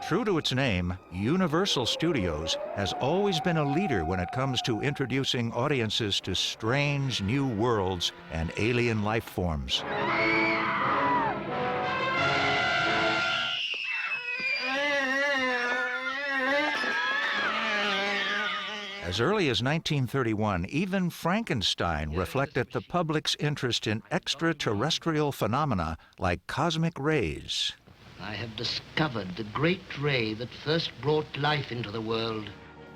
True to its name, Universal Studios has always been a leader when it comes to introducing audiences to strange new worlds and alien life forms. As early as 1931, even Frankenstein reflected the public's interest in extraterrestrial phenomena like cosmic rays. I have discovered the great ray that first brought life into the world.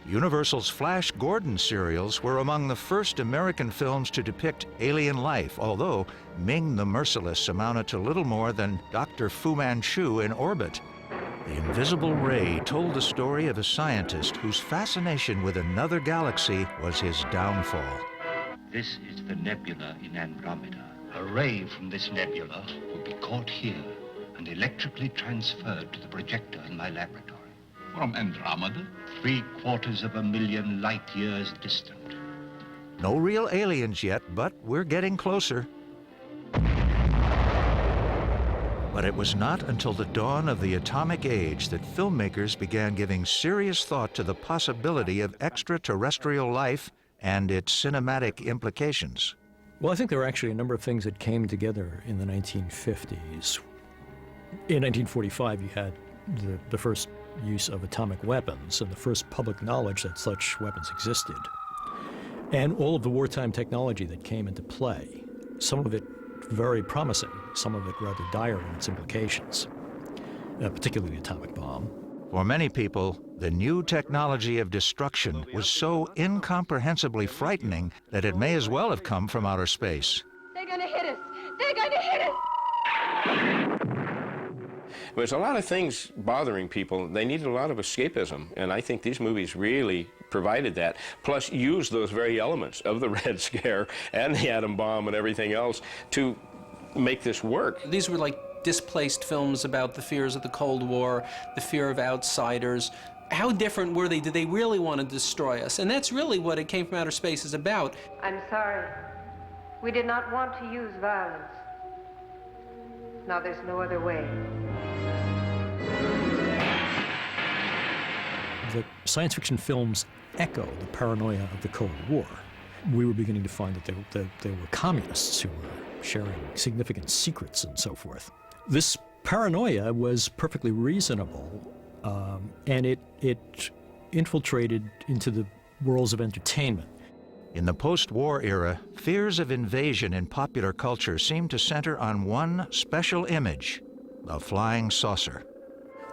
Universal's Flash Gordon serials were among the first American films to depict alien life, although Ming the Merciless amounted to little more than Dr. Fu Manchu in orbit. The invisible ray told the story of a scientist whose fascination with another galaxy was his downfall. This is the nebula in Andromeda. A ray from this nebula will be caught here and electrically transferred to the projector in my laboratory. From Andromeda? 750,000 light years distant. No real aliens yet, but we're getting closer. But it was not until the dawn of the atomic age that filmmakers began giving serious thought to the possibility of extraterrestrial life and its cinematic implications. Well, I think there were actually a number of things that came together in the 1950s. In 1945, you had the first use of atomic weapons and the first public knowledge that such weapons existed. And all of the wartime technology that came into play, some of it very promising, some of it rather dire in its implications, particularly the atomic bomb. For many people, the new technology of destruction was so incomprehensibly frightening that it may as well have come from outer space. They're gonna hit us! They're gonna hit us! There's a lot of things bothering people. They needed a lot of escapism, and I think these movies really provided that, plus used those very elements of the Red Scare and the atom bomb and everything else to make this work. These were like displaced films about the fears of the Cold War, the fear of outsiders. How different were they? Did they really want to destroy us? And that's really what It Came from Outer Space is about. I'm sorry. We did not want to use violence. Now there's no other way. The science fiction films echo the paranoia of the Cold War. We were beginning to find that there were communists who were sharing significant secrets and so forth. This paranoia was perfectly reasonable, and it infiltrated into the worlds of entertainment. In the post-war era, fears of invasion in popular culture seemed to center on one special image, a flying saucer.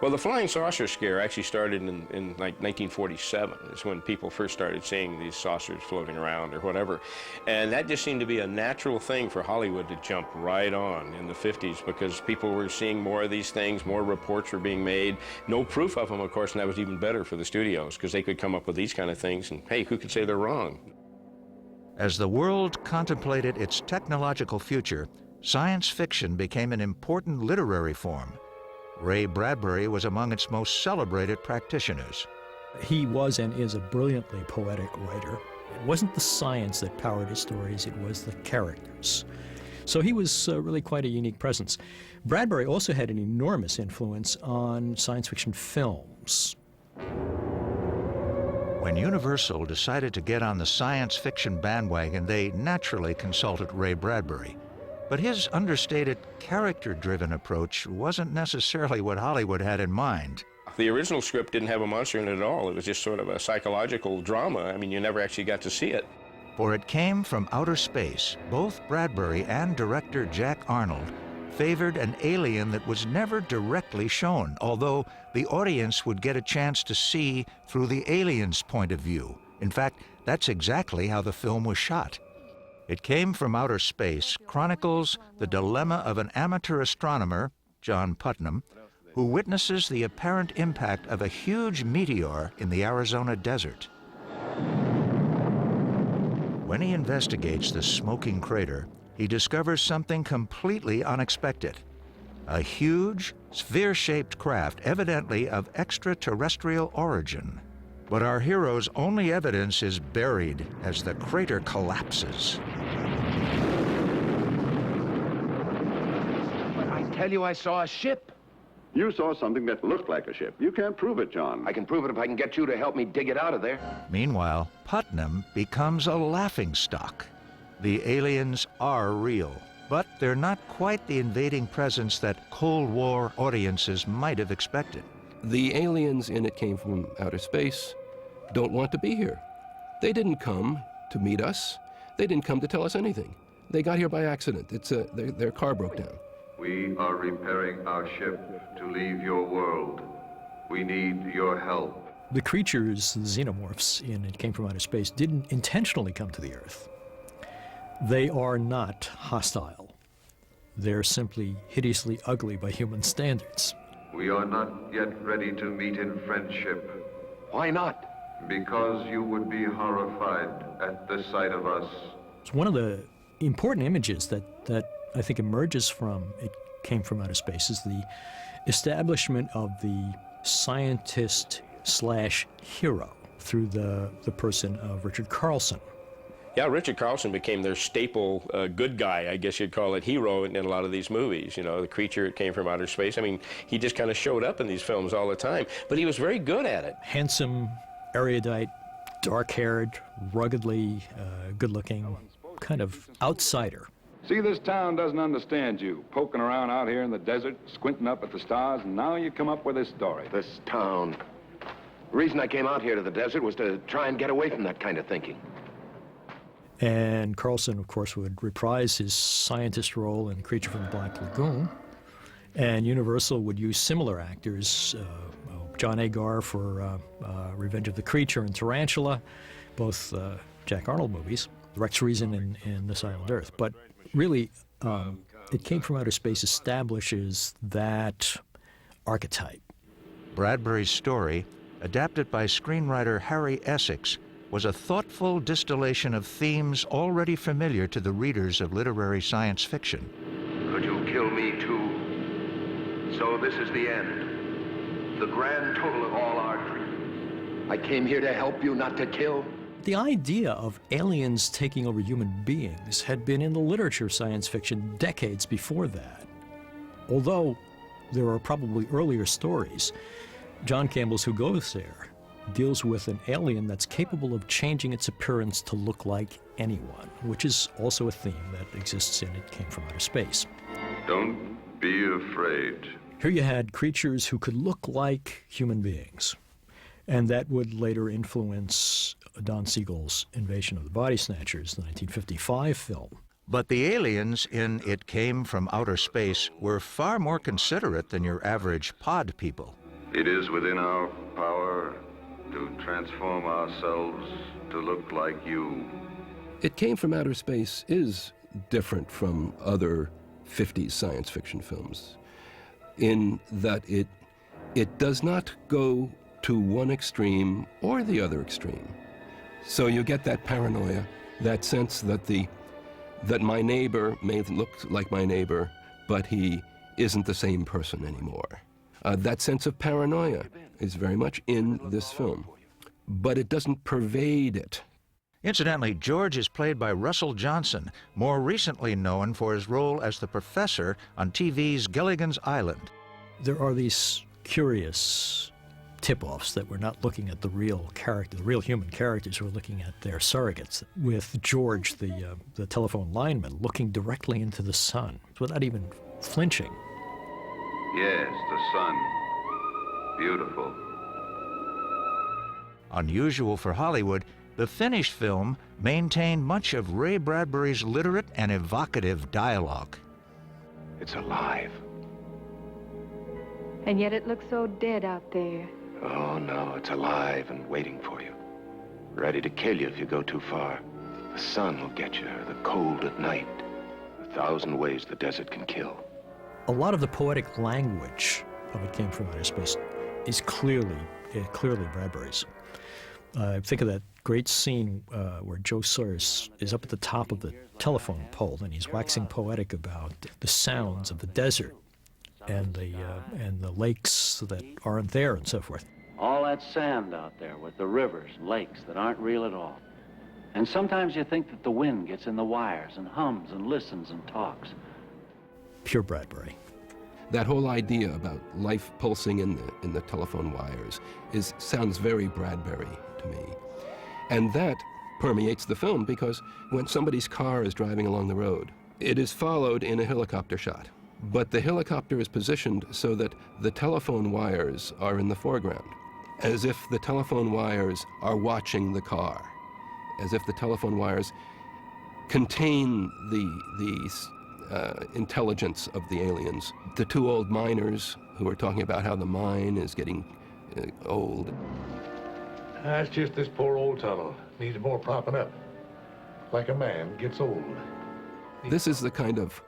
Well, the flying saucer scare actually started in like 1947. Is when people first started seeing these saucers floating around or whatever. And that just seemed to be a natural thing for Hollywood to jump right on in the 50s because people were seeing more of these things, more reports were being made. No proof of them, of course, and that was even better for the studios because they could come up with these kind of things and, hey, who could say they're wrong? As the world contemplated its technological future, science fiction became an important literary form. Ray Bradbury was among its most celebrated practitioners. He was and is a brilliantly poetic writer. It wasn't the science that powered his stories, it was the characters. So he was really quite a unique presence. Bradbury also had an enormous influence on science fiction films. When Universal decided to get on the science fiction bandwagon, they naturally consulted Ray Bradbury. But his understated, character-driven approach wasn't necessarily what Hollywood had in mind. The original script didn't have a monster in it at all. It was just sort of a psychological drama. I mean, you never actually got to see it. For It Came from Outer Space, both Bradbury and director Jack Arnold favored an alien that was never directly shown, although the audience would get a chance to see through the alien's point of view. In fact, that's exactly how the film was shot. It Came from Outer Space chronicles the dilemma of an amateur astronomer, John Putnam, who witnesses the apparent impact of a huge meteor in the Arizona desert. When he investigates the smoking crater, he discovers something completely unexpected. A huge, sphere-shaped craft, evidently of extraterrestrial origin. But our hero's only evidence is buried as the crater collapses. But I tell you, I saw a ship. You saw something that looked like a ship. You can't prove it, John. I can prove it if I can get you to help me dig it out of there. Meanwhile, Putnam becomes a laughingstock. The aliens are real, but they're not quite the invading presence that Cold War audiences might have expected. The aliens in It Came from Outer Space don't want to be here. They didn't come to meet us. They didn't come to tell us anything. They got here by accident. Their car broke down. We are repairing our ship to leave your world. We need your help. The creatures, the xenomorphs in It Came from Outer Space, didn't intentionally come to the Earth. They are not hostile. They're simply hideously ugly by human standards. We are not yet ready to meet in friendship. Why not? Because you would be horrified at the sight of us. It's one of the important images that I think emerges from It Came from Outer Space is the establishment of the scientist/hero through the person of Richard Carlson. Yeah, Richard Carlson became their staple good guy, I guess you'd call it, hero in a lot of these movies. You know, the creature that came from outer space. I mean, he just kind of showed up in these films all the time, but he was very good at it. Handsome, erudite, dark-haired, ruggedly good-looking, kind of outsider. See, this town doesn't understand you. Poking around out here in the desert, squinting up at the stars, and now you come up with this story. This town. The reason I came out here to the desert was to try and get away from that kind of thinking. And Carlson, of course, would reprise his scientist role in Creature from the Black Lagoon. And Universal would use similar actors, John Agar for Revenge of the Creature and Tarantula, both Jack Arnold movies, Rex Reason in This Island Earth. But really, It Came from Outer Space establishes that archetype. Bradbury's story, adapted by screenwriter Harry Essex, was a thoughtful distillation of themes already familiar to the readers of literary science fiction. Could you kill me too? So this is the end. The grand total of all our dreams. I came here to help you, not to kill. The idea of aliens taking over human beings had been in the literature of science fiction decades before that. Although there are probably earlier stories, John Campbell's Who Goes There deals with an alien that's capable of changing its appearance to look like anyone, which is also a theme that exists in It Came from Outer Space. Don't be afraid. Here you had creatures who could look like human beings, and that would later influence Don Siegel's Invasion of the Body Snatchers, the 1955 film. But the aliens in It Came from Outer Space were far more considerate than your average pod people. It is within our power to transform ourselves to look like you. It Came from Outer Space is different from other 50s science fiction films in that it does not go to one extreme or the other extreme. So you get that paranoia, that sense that that my neighbor may look like my neighbor, but he isn't the same person anymore. That sense of paranoia is very much in this film, but it doesn't pervade it. Incidentally, George is played by Russell Johnson, more recently known for his role as the professor on TV's Gilligan's Island. There are these curious tip-offs that we're not looking at the real character, the real human characters, we're looking at their surrogates, with George, the telephone lineman, looking directly into the sun without even flinching. Yes, the sun. Beautiful. Unusual for Hollywood, the finished film maintained much of Ray Bradbury's literate and evocative dialogue. It's alive. And yet it looks so dead out there. Oh, no, it's alive and waiting for you. Ready to kill you if you go too far. The sun will get you, or the cold at night. 1,000 ways the desert can kill. A lot of the poetic language of It Came from Outer Space is clearly Bradbury's. Think of that great scene where Joe Sawyer is up at the top of the telephone pole and he's waxing poetic about the sounds of the desert and the lakes that aren't there and so forth. All that sand out there with the rivers and lakes that aren't real at all. And sometimes you think that the wind gets in the wires and hums and listens and talks. Pure Bradbury. That whole idea about life pulsing in the telephone wires sounds very Bradbury to me. And that permeates the film because when somebody's car is driving along the road, it is followed in a helicopter shot. But the helicopter is positioned so that the telephone wires are in the foreground, as if the telephone wires are watching the car, as if the telephone wires contain the intelligence of the aliens. The two old miners who are talking about how the mine is getting old. That's just this poor old tunnel. Needs more propping up. Like a man gets old. This is the kind of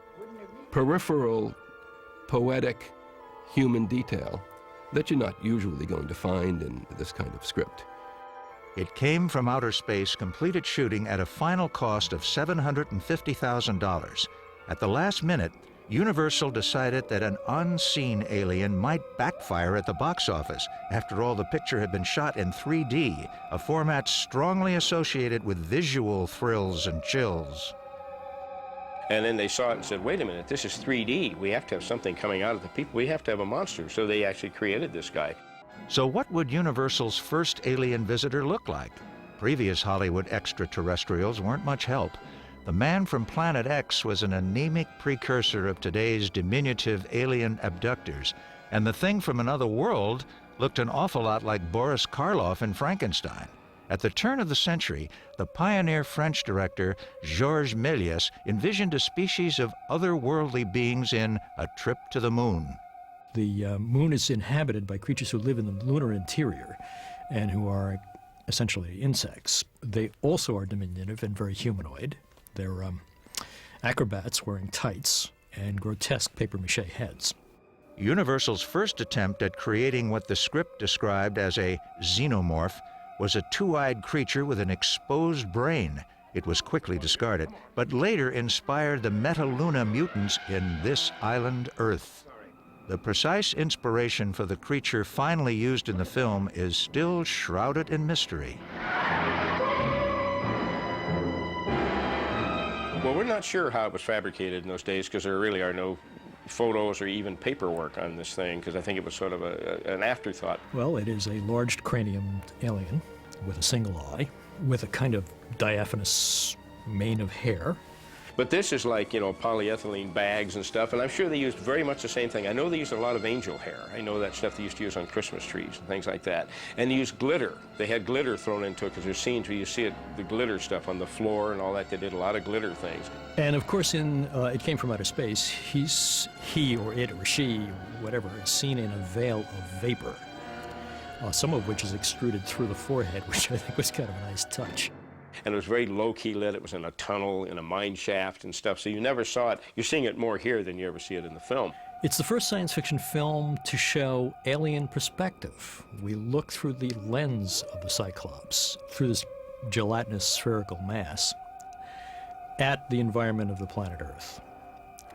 peripheral, poetic, human detail that you're not usually going to find in this kind of script. It Came from Outer Space completed shooting at a final cost of $750,000. At the last minute, Universal decided that an unseen alien might backfire at the box office. After all, the picture had been shot in 3D, a format strongly associated with visual thrills and chills. And then they saw it and said, wait a minute, this is 3D. We have to have something coming out of the people. We have to have a monster. So they actually created this guy. So what would Universal's first alien visitor look like? Previous Hollywood extraterrestrials weren't much help. The man from Planet X was an anemic precursor of today's diminutive alien abductors, and the thing from another world looked an awful lot like Boris Karloff in Frankenstein. At the turn of the century, the pioneer French director Georges Méliès envisioned a species of otherworldly beings in A Trip to the Moon. The moon is inhabited by creatures who live in the lunar interior and who are essentially insects. They also are diminutive and very humanoid. They're acrobats wearing tights and grotesque papier-mâché heads. Universal's first attempt at creating what the script described as a xenomorph was a two-eyed creature with an exposed brain. It was quickly discarded, but later inspired the Metaluna mutants in This Island, Earth. The precise inspiration for the creature finally used in the film is still shrouded in mystery. Well, we're not sure how it was fabricated in those days because there really are no photos or even paperwork on this thing because I think it was sort of an afterthought. Well, it is a large cranium alien with a single eye, with a kind of diaphanous mane of hair. But this is like, you know, polyethylene bags and stuff, and I'm sure they used very much the same thing. I know they used a lot of angel hair. I know that stuff they used to use on Christmas trees and things like that. And they used glitter. They had glitter thrown into it because there's scenes where you see it, the glitter stuff on the floor and all that. They did a lot of glitter things. And of course, in It Came from Outer Space, he or it or she, whatever, is seen in a veil of vapor, some of which is extruded through the forehead, which I think was kind of a nice touch. And it was very low-key lit. It was in a tunnel, in a mine shaft and stuff, so you never saw it. You're seeing it more here than you ever see it in the film. It's the first science fiction film to show alien perspective. We look through the lens of the Cyclops, through this gelatinous spherical mass, at the environment of the planet Earth.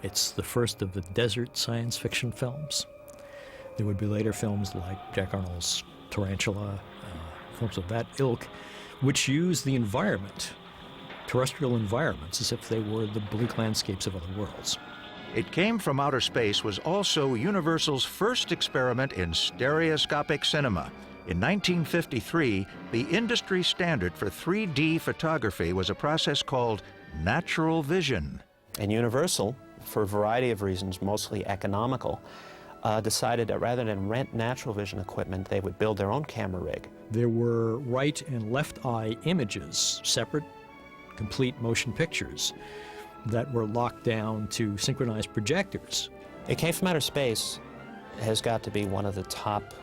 It's the first of the desert science fiction films. There would be later films like Jack Arnold's Tarantula, films of that ilk, which use the environment, terrestrial environments, as if they were the bleak landscapes of other worlds. It Came from Outer Space was also Universal's first experiment in stereoscopic cinema. In 1953, the industry standard for 3D photography was a process called natural vision. And Universal, for a variety of reasons, mostly economical, decided that rather than rent natural vision equipment, they would build their own camera rig. There were right and left eye images, separate, complete motion pictures, that were locked down to synchronized projectors. It Came from Outer Space has got to be one of the top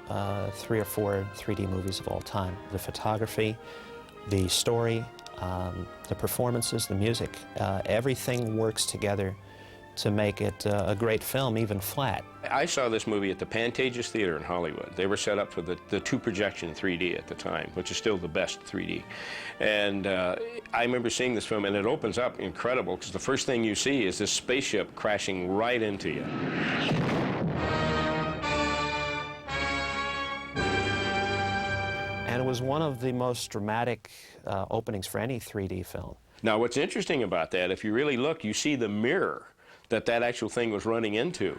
3 or 4 3D movies of all time. The photography, the story, the performances, the music, everything works together to make it a great film, even flat. I saw this movie at the Pantages Theater in Hollywood. They were set up for the 2-projection 3D at the time, which is still the best 3D. And I remember seeing this film, and it opens up incredible, because the first thing you see is this spaceship crashing right into you. And it was one of the most dramatic openings for any 3D film. Now, what's interesting about that, if you really look, you see the mirror that actual thing was running into.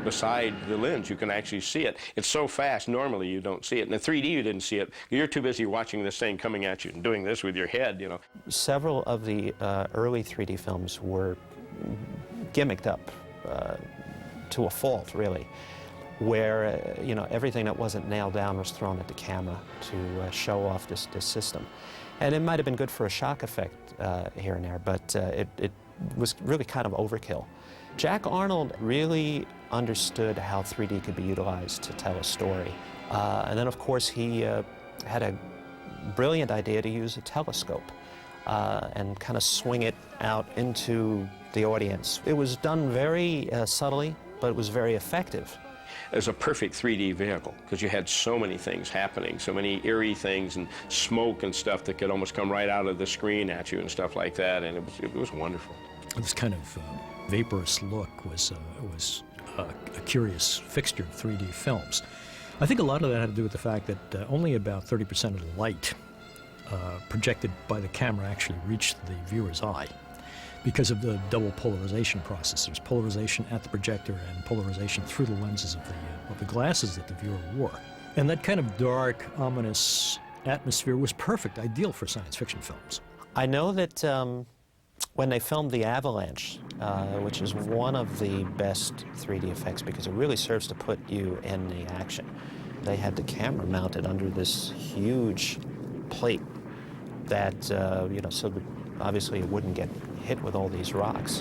beside the lens. You can actually see it. It's so fast, normally you don't see it. In the 3D, you didn't see it. You're too busy watching this thing coming at you and doing this with your head, you know. Several of the early 3D films were gimmicked up to a fault, really, where you know, everything that wasn't nailed down was thrown at the camera to show off this system. And it might have been good for a shock effect here and there, but it was really kind of overkill. Jack Arnold really understood how 3D could be utilized to tell a story. And then, of course, he had a brilliant idea to use a telescope and kind of swing it out into the audience. It was done very subtly, but it was very effective. It was a perfect 3D vehicle because you had so many things happening, so many eerie things and smoke and stuff that could almost come right out of the screen at you and stuff like that, and it was wonderful. This kind of vaporous look was a curious fixture of 3D films. I think a lot of that had to do with the fact that only about 30% of the light projected by the camera actually reached the viewer's eye because of the double polarization process. There's polarization at the projector and polarization through the lenses of the glasses that the viewer wore. And that kind of dark, ominous atmosphere was perfect, ideal for science fiction films. I know that when they filmed The Avalanche, which is one of the best 3D effects because it really serves to put you in the action, they had the camera mounted under this huge plate that, you know, so that obviously it wouldn't get hit with all these rocks.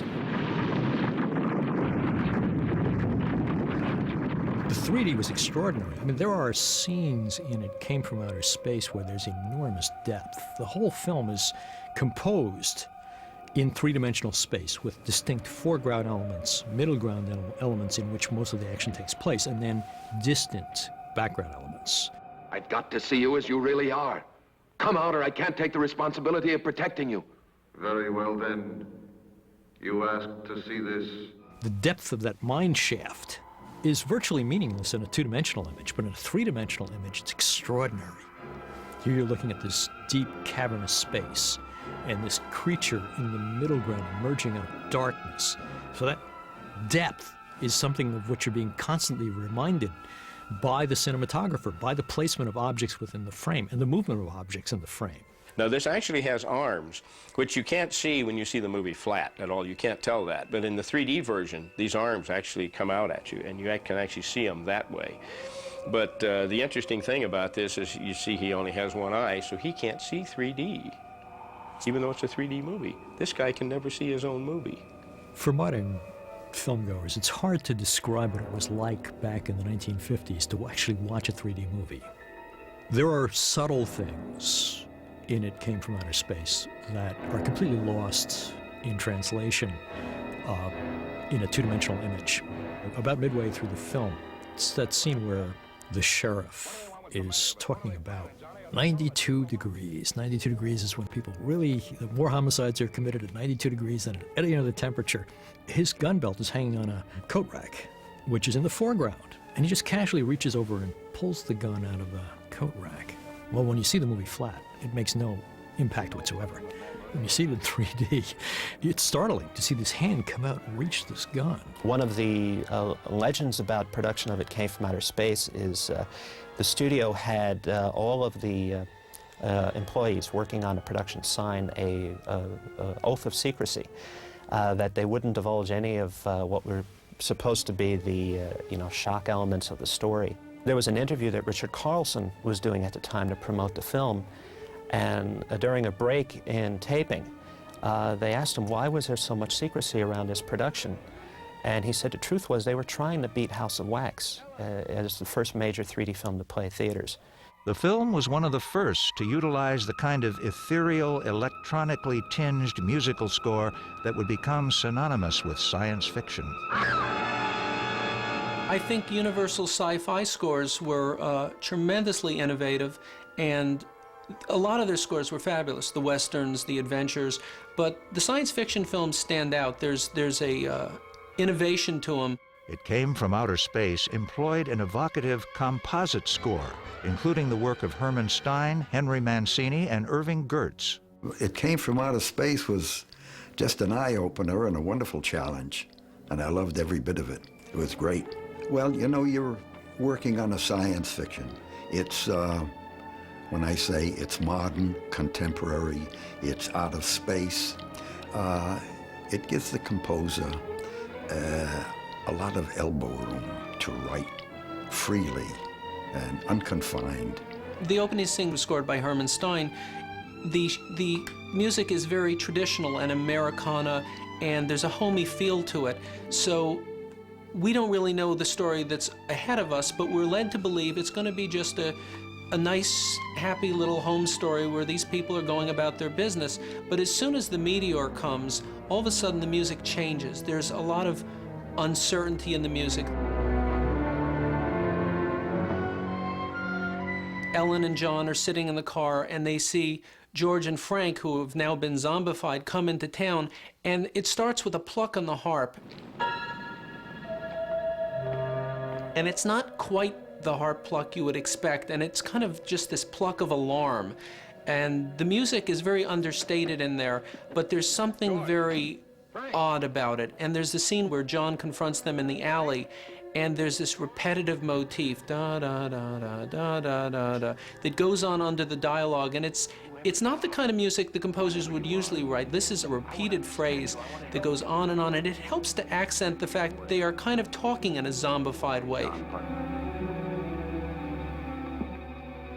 The 3D was extraordinary. I mean, there are scenes in It Came From Outer Space where there's enormous depth. The whole film is composed in three-dimensional space with distinct foreground elements, middle ground elements in which most of the action takes place, and then distant background elements. I've got to see you as you really are. Come out or I can't take the responsibility of protecting you. Very well, then. You asked to see this. The depth of that mine shaft is virtually meaningless in a two-dimensional image, but in a three-dimensional image, it's extraordinary. Here you're looking at this deep, cavernous space, and this creature in the middle ground emerging out of darkness. So that depth is something of which you're being constantly reminded by the cinematographer, by the placement of objects within the frame, and the movement of objects in the frame. Now, this actually has arms, which you can't see when you see the movie flat at all. You can't tell that. But in the 3D version, these arms actually come out at you, and you can actually see them that way. But the interesting thing about this is you see he only has one eye, so he can't see 3D, even though it's a 3D movie. This guy can never see his own movie. For modern filmgoers, it's hard to describe what it was like back in the 1950s to actually watch a 3D movie. There are subtle things in It Came From Outer Space that are completely lost in translation in a two-dimensional image. About midway through the film, it's that scene where the sheriff is talking about 92 degrees. 92 degrees is when people really, more homicides are committed at 92 degrees than at any other temperature. His gun belt is hanging on a coat rack, which is in the foreground. And he just casually reaches over and pulls the gun out of the coat rack. Well, when you see the movie flat, it makes no impact whatsoever. When you see it in 3D, it's startling to see this hand come out and reach this gun. One of the legends about production of It Came From Outer Space is the studio had all of the employees working on the production sign a oath of secrecy that they wouldn't divulge any of what were supposed to be the shock elements of the story. There was an interview that Richard Carlson was doing at the time to promote the film, and during a break in taping, they asked him why was there so much secrecy around this production, and he said the truth was they were trying to beat House of Wax as the first major 3D film to play theaters. The film was one of the first to utilize the kind of ethereal, electronically tinged musical score that would become synonymous with science fiction. I think Universal sci-fi scores were tremendously innovative, and a lot of their scores were fabulous, the westerns, the adventures, but the science fiction films stand out. There's a innovation to them. It Came From Outer Space employed an evocative composite score, including the work of Herman Stein, Henry Mancini, and Irving Gertz. It Came From Outer Space was just an eye-opener and a wonderful challenge, and I loved every bit of it. It was great. Well, you know, you're working on a science fiction. It's, when I say it's modern, contemporary, it's out of space, it gives the composer a lot of elbow room to write freely and unconfined. The opening scene was scored by Herman Stein. The music is very traditional and Americana, and there's a homey feel to it. So we don't really know the story that's ahead of us, but we're led to believe it's going to be just a nice, happy little home story where these people are going about their business. But as soon as the meteor comes, all of a sudden the music changes. There's a lot of uncertainty in the music. Ellen and John are sitting in the car and they see George and Frank, who have now been zombified, come into town, and it starts with a pluck on the harp. And it's not quite the harp pluck you would expect, and it's kind of just this pluck of alarm. And the music is very understated in there, but there's something very odd about it. And there's the scene where John confronts them in the alley, and there's this repetitive motif, da da da da da da da da, that goes on under the dialogue, and it's not the kind of music the composers would usually write. This is a repeated phrase that goes on, and it helps to accent the fact that they are kind of talking in a zombified way.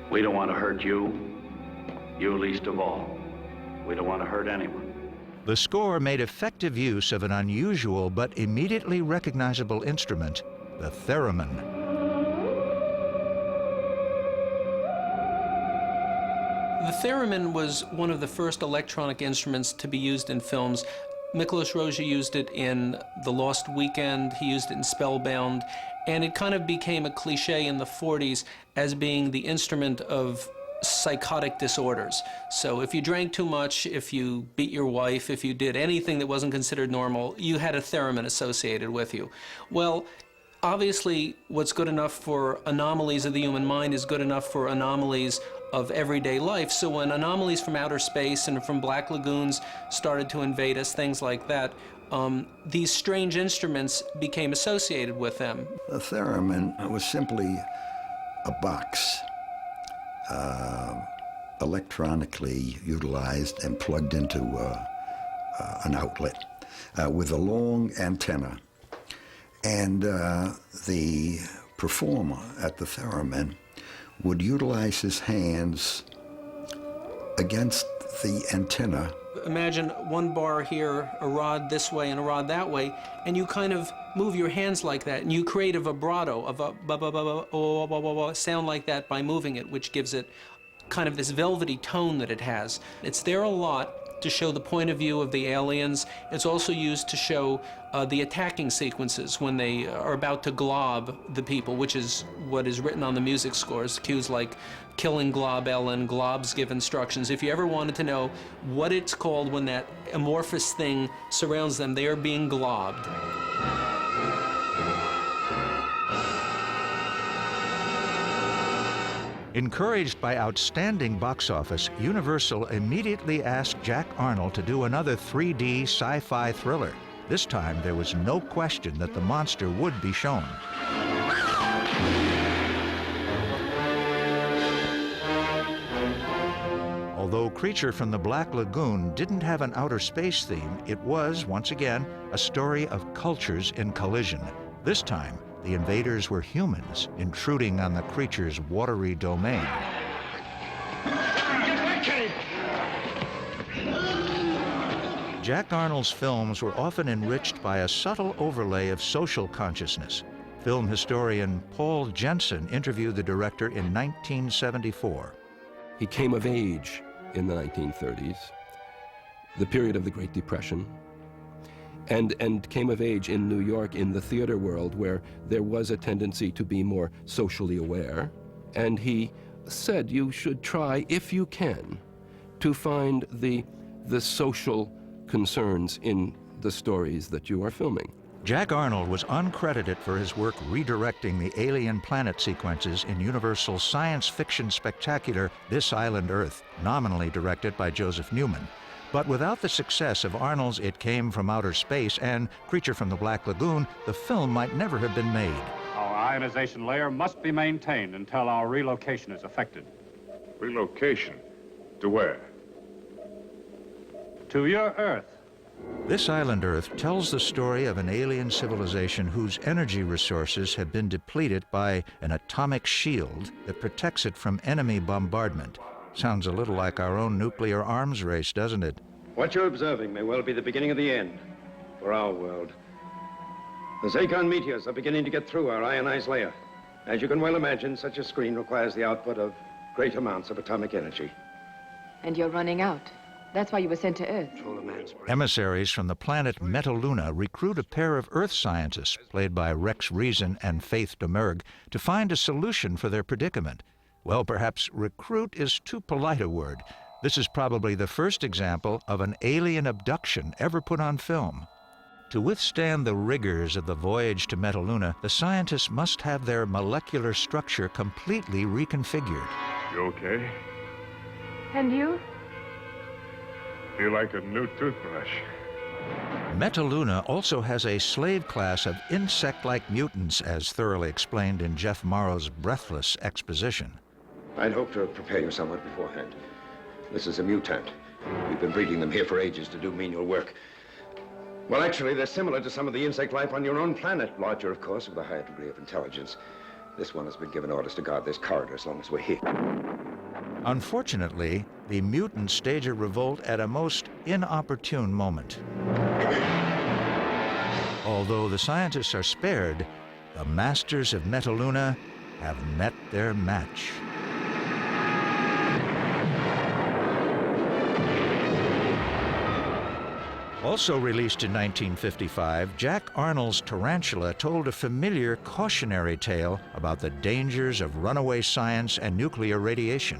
We don't want to hurt you, you least of all. We don't want to hurt anyone. The score made effective use of an unusual but immediately recognizable instrument, the theremin. The theremin was one of the first electronic instruments to be used in films. Miklos Rozsa used it in The Lost Weekend, he used it in Spellbound, and it kind of became a cliche in the 40s as being the instrument of psychotic disorders. So if you drank too much, if you beat your wife, if you did anything that wasn't considered normal, you had a theremin associated with you. Well, obviously, what's good enough for anomalies of the human mind is good enough for anomalies of everyday life. So when anomalies from outer space and from black lagoons started to invade us, things like that, these strange instruments became associated with them. The theremin was simply a box, electronically utilized and plugged into an outlet with a long antenna. And the performer at the theremin would utilize his hands against the antenna. Imagine one bar here, a rod this way and a rod that way, and you kind of move your hands like that, and you create a vibrato, of a ba-ba-ba-ba, sound like that by moving it, which gives it kind of this velvety tone that it has. It's there a lot to show the point of view of the aliens. It's also used to show the attacking sequences when they are about to glob the people, which is what is written on the music scores. Cues like killing Glob Ellen, Globs give instructions. If you ever wanted to know what it's called when that amorphous thing surrounds them, they are being globbed. Encouraged by outstanding box office, Universal immediately asked Jack Arnold to do another 3D sci-fi thriller. This time, there was no question that the monster would be shown. Although Creature from the Black Lagoon didn't have an outer space theme, it was, once again, a story of cultures in collision. This time, the invaders were humans intruding on the creature's watery domain. Jack Arnold's films were often enriched by a subtle overlay of social consciousness. Film historian Paul Jensen interviewed the director in 1974. He came of age in the 1930s, the period of the Great Depression, and came of age in New York in the theater world where there was a tendency to be more socially aware. And he said you should try, if you can, to find the social concerns in the stories that you are filming. Jack Arnold was uncredited for his work redirecting the alien planet sequences in Universal's science fiction spectacular This Island Earth, nominally directed by Joseph Newman. But without the success of Arnold's It Came from Outer Space and Creature from the Black Lagoon, the film might never have been made. ionization layer must be maintained until our relocation is effected. Relocation? To where? To your Earth. This island Earth tells the story of an alien civilization whose energy resources have been depleted by an atomic shield that protects it from enemy bombardment. Sounds a little like our own nuclear arms race, doesn't it? What you're observing may well be the beginning of the end for our world. The Zircon meteors are beginning to get through our ionized layer. As you can well imagine, such a screen requires the output of great amounts of atomic energy. And you're running out. That's why you were sent to Earth. Emissaries from the planet Metaluna recruit a pair of Earth scientists, played by Rex Reason and Faith Domergue, to find a solution for their predicament. Well, perhaps recruit is too polite a word. This is probably the first example of an alien abduction ever put on film. To withstand the rigors of the voyage to Metaluna, the scientists must have their molecular structure completely reconfigured. You okay? And you? Feel like a new toothbrush. Metaluna also has a slave class of insect-like mutants, as thoroughly explained in Jeff Morrow's breathless exposition. I'd hoped to prepare you somewhat beforehand. This is a mutant. We've been breeding them here for ages to do menial work. Well, actually, they're similar to some of the insect life on your own planet. Larger, of course, with a higher degree of intelligence. This one has been given orders to guard this corridor as long as we're here. Unfortunately, the mutants stage a revolt at a most inopportune moment. Although the scientists are spared, the masters of Metaluna have met their match. Also released in 1955, Jack Arnold's Tarantula told a familiar cautionary tale about the dangers of runaway science and nuclear radiation.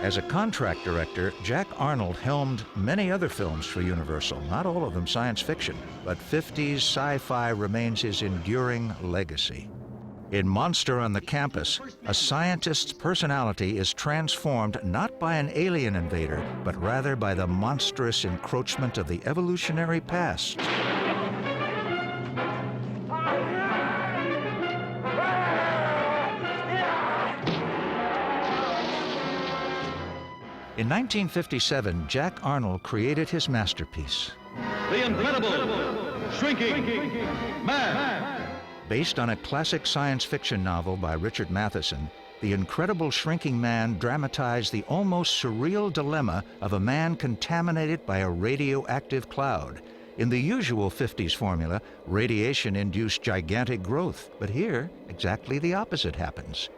As a contract director, Jack Arnold helmed many other films for Universal, not all of them science fiction, but 50s sci-fi remains his enduring legacy. In Monster on the Campus, a scientist's personality is transformed not by an alien invader, but rather by the monstrous encroachment of the evolutionary past. In 1957, Jack Arnold created his masterpiece. The Incredible Shrinking Man. Based on a classic science fiction novel by Richard Matheson, The Incredible Shrinking Man dramatized the almost surreal dilemma of a man contaminated by a radioactive cloud. In the usual 50s formula, radiation induced gigantic growth, but here, exactly the opposite happens.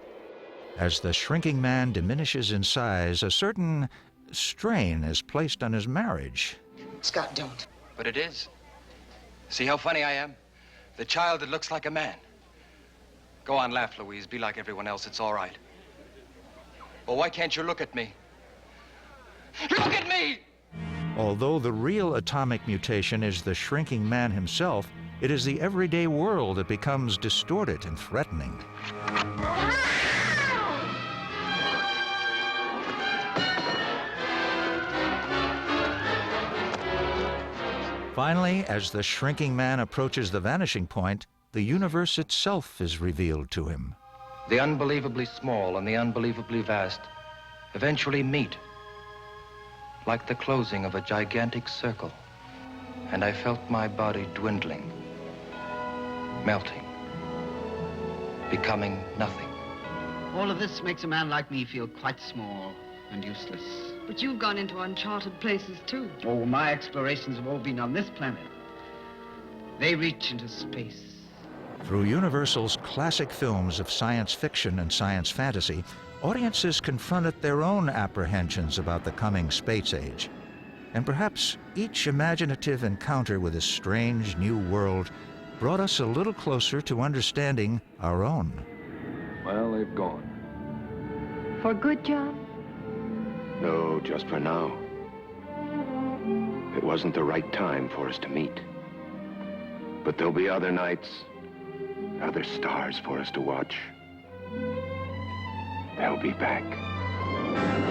As the shrinking man diminishes in size, a certain strain is placed on his marriage. Scott, don't. But it is. See how funny I am? The child that looks like a man. Go on, laugh, Louise. Be like everyone else. It's all right. Well, why can't you look at me? Look at me! Although the real atomic mutation is the shrinking man himself, it is the everyday world that becomes distorted and threatening. Finally, as the shrinking man approaches the vanishing point, the universe itself is revealed to him. The unbelievably small and the unbelievably vast eventually meet, like the closing of a gigantic circle. And I felt my body dwindling, melting, becoming nothing. All of this makes a man like me feel quite small and useless. But you've gone into uncharted places, too. Oh, my explorations have all been on this planet. They reach into space. Through Universal's classic films of science fiction and science fantasy, audiences confronted their own apprehensions about the coming space age. And perhaps each imaginative encounter with a strange new world brought us a little closer to understanding our own. Well, they've gone. For good, John? No, just for now. It wasn't the right time for us to meet. But there'll be other nights, other stars for us to watch. They'll be back.